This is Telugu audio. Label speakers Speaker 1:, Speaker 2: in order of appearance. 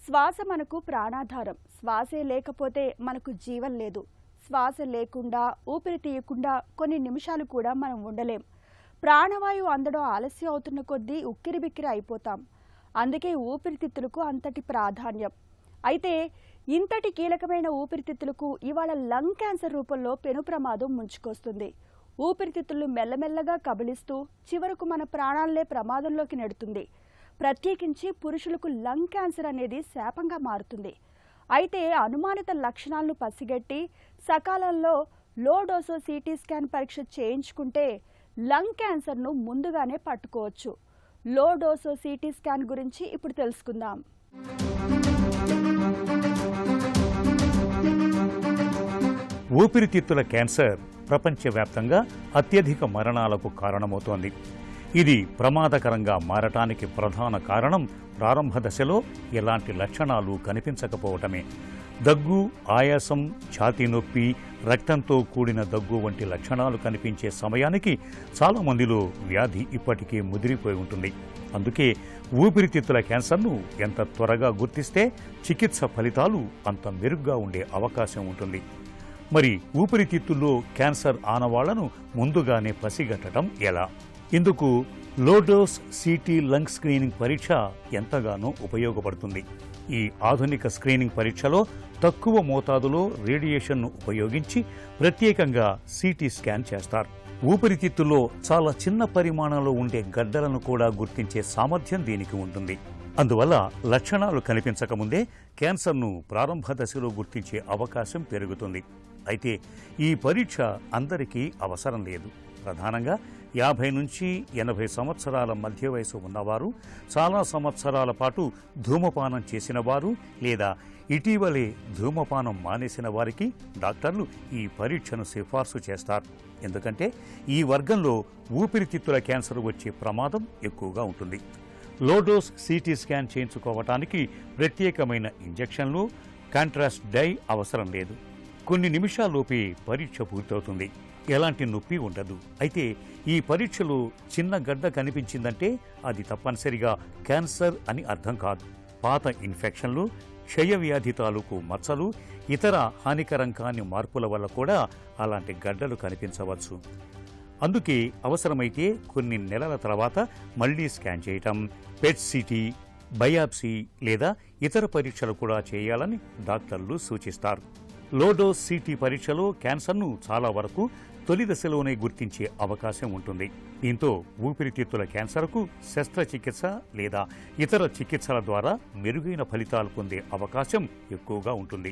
Speaker 1: శ్వాస మనకు ప్రాణాధారం. శ్వాసే లేకపోతే మనకు జీవం లేదు. శ్వాస లేకుండా, ఊపిరి తీయకుండా కొన్ని నిమిషాలు కూడా మనం ఉండలేం. ప్రాణవాయువు అందడం ఆలస్యం అవుతున్న కొద్దీ ఉక్కిరిబిక్కిరి అయిపోతాం. అందుకే ఊపిరితిత్తులకు అంతటి ప్రాధాన్యం. అయితే ఇంతటి కీలకమైన ఊపిరితిత్తులకు ఇవాళ లంగ్ క్యాన్సర్ రూపంలో పెను ప్రమాదం ముంచుకొస్తుంది. ఊపిరితిత్తులు మెల్లమెల్లగా కబళిస్తూ చివరకు మన ప్రాణాలనే ప్రమాదంలోకి నెడుతుంది. ప్రత్యేకించి పురుషులకు లంగ్ క్యాన్సర్ అనేది శాపంగా మారుతుంది. అయితే అనుమానిత లక్షణాలను పసిగట్టి సకాలంలో లో డోసో సిటీ స్కాన్ పరీక్ష చేయించుకుంటే లంగ్ క్యాన్సర్ను ముందుగానే పట్టుకోవచ్చు. లో డోసో సిటీ స్కాన్ గురించి ఇప్పుడు తెలుసుకుందాం.
Speaker 2: ఊపిరితిత్తుల క్యాన్సర్ ప్రపంచవ్యాప్తంగా అత్యధిక మరణాలకు కారణమవుతోంది. ఇది ప్రమాదకరంగా మారటానికి ప్రధాన కారణం ప్రారంభ దశలో ఎలాంటి లక్షణాలు కనిపించకపోవటమే. దగ్గు, ఆయాసం, ఛాతీ నొప్పి, రక్తంతో కూడిన దగ్గు వంటి లక్షణాలు కనిపించే సమయానికి చాలా మందిలో వ్యాధి ఇప్పటికే ముదిరిపోయి ఉంటుంది. అందుకే ఊపిరితిత్తుల క్యాన్సర్ను ఎంత త్వరగా గుర్తిస్తే చికిత్స ఫలితాలు అంత మెరుగ్గా ఉండే అవకాశం ఉంటుంది. మరి ఊపిరితిత్తుల్లో క్యాన్సర్ ఆనవాళ్లను ముందుగానే పసిగట్టడం ఎలా? ఇందుకు లోడోస్ సిటీ లంగ్ స్క్రీనింగ్ పరీక్ష ఎంతగానో ఉపయోగపడుతుంది. ఈ ఆధునిక స్క్రీనింగ్ పరీక్షలో తక్కువ మోతాదులో రేడియేషన్ను ఉపయోగించి ప్రత్యేకంగా సిటీ స్కాన్ చేస్తారు. ఊపిరితిత్తుల్లో చాలా చిన్న పరిమాణంలో ఉండే గడ్డలను కూడా గుర్తించే సామర్థ్యం దీనికి ఉంటుంది. అందువల్ల లక్షణాలు కనిపించకముందే క్యాన్సర్ను ప్రారంభ దశలో గుర్తించే అవకాశం పెరుగుతుంది. అయితే ఈ పరీక్ష అందరికీ అవసరం లేదు. ప్రధానంగా 50 నుంచి 80 సంవత్సరాల మధ్య వయసు ఉన్నవారు, చాలా సంవత్సరాల పాటు ధూమపానం చేసిన వారు లేదా ఇటీవలే ధూమపానం మానేసిన వారికి డాక్టర్లు ఈ పరీక్షను సిఫార్సు చేస్తారు. ఎందుకంటే ఈ వర్గంలో ఊపిరితిత్తుల క్యాన్సర్ వచ్చే ప్రమాదం ఎక్కువగా ఉంటుంది. లోడోస్ సిటీ స్కాన్ చేయించుకోవటానికి ప్రత్యేకమైన ఇంజెక్షన్లు, కాంట్రాస్ట్ డై అవసరం లేదు. కొన్ని నిమిషాల్లోపే పరీక్ష పూర్తవుతుంది. ఎలాంటి నొప్పి ఉండదు. అయితే ఈ పరీక్షలో చిన్న గడ్డ కనిపించిందంటే అది తప్పనిసరిగా క్యాన్సర్ అని అర్థం కాదు. పాత ఇన్ఫెక్షన్లు, క్షయవ్యాధి తాలూకు మచ్చలు, ఇతర హానికరం కాని మార్పుల వల్ల కూడా అలాంటి గడ్డలు కనిపించవచ్చు. అందుకే అవసరమైతే కొన్ని నెలల తర్వాత మళ్లీ స్కాన్ చేయటం, పెట్ సిటీ, బయాప్సీ లేదా ఇతర పరీక్షలు కూడా చేయాలని డాక్టర్లు సూచిస్తారు. లోడోస్ సిటీ పరీక్షలో క్యాన్సర్ను చాలా వరకు తొలి దశలోనే గుర్తించే అవకాశం ఉంటుంది. దీంతో ఊపిరితిత్తుల క్యాన్సర్కు శస్త్రచికిత్స లేదా ఇతర చికిత్సల ద్వారా మెరుగైన ఫలితాలు పొందే అవకాశం ఎక్కువగా ఉంటుంది.